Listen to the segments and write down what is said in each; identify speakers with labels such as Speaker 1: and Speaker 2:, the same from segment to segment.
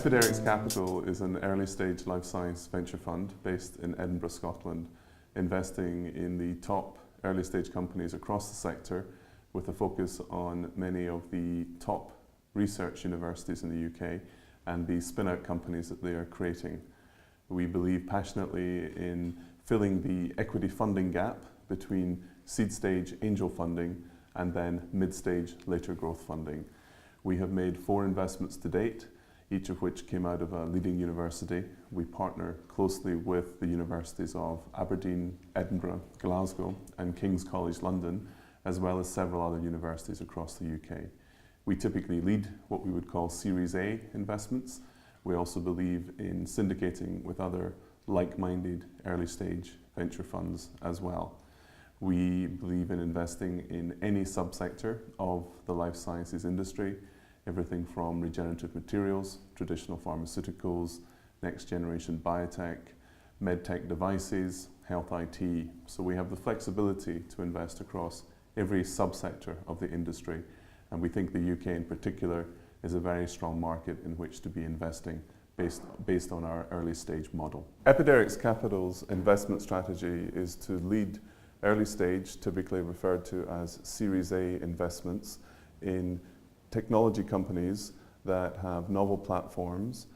Speaker 1: Epidarex Capital is an early-stage life science venture fund based in Edinburgh, Scotland, investing in the top early-stage companies across the sector with a focus on many of the top research universities in the UK and the spin-out companies that they are creating. We believe passionately in filling the equity funding gap between seed stage angel funding and then mid-stage later growth funding. We have made 4 investments to date, each of which came out of a leading university. We partner closely with the universities of Aberdeen, Edinburgh, Glasgow and King's College London, as well as several other universities across the UK. We typically lead what we would call Series A investments. We also believe in syndicating with other like-minded early stage venture funds as well. We believe in investing in any subsector of the life sciences industry, everything from regenerative materials, traditional pharmaceuticals, next generation biotech, medtech devices, health IT. So we have the flexibility to invest across every subsector of the industry, and we think the UK in particular is a very strong market in which to be investing based on our early stage model. Epidarex Capital's investment strategy is to lead early stage, typically referred to as Series A investments, in technology companies that have novel platforms,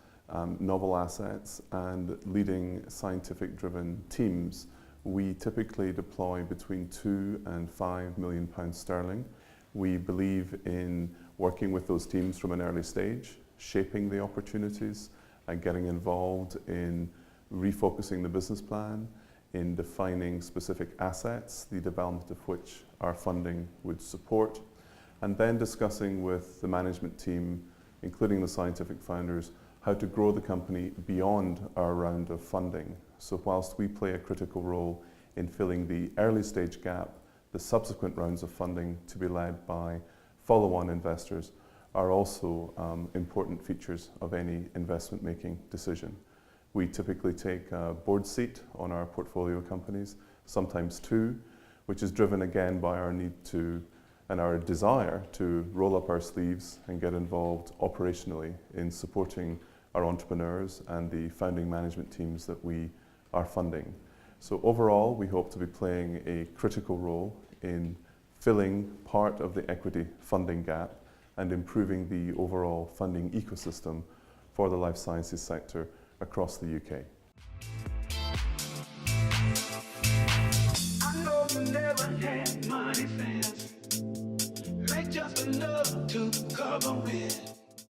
Speaker 1: novel assets and leading scientific driven teams. We typically deploy between £2 and £5 million sterling. We believe in working with those teams from an early stage, shaping the opportunities and getting involved in refocusing the business plan, in defining specific assets, the development of which our funding would support, and then discussing with the management team, including the scientific founders, how to grow the company beyond our round of funding. So whilst we play a critical role in filling the early stage gap, the subsequent rounds of funding to be led by follow-on investors are also important features of any investment making decision. We typically take a board seat on our portfolio companies, sometimes 2, which is driven again by our need to and our desire to roll up our sleeves and get involved operationally in supporting our entrepreneurs and the founding management teams that we are funding. So overall, we hope to be playing a critical role in filling part of the equity funding gap and improving the overall funding ecosystem for the life sciences sector across the UK.
Speaker 2: I know you never had money sense, like just enough to cover it.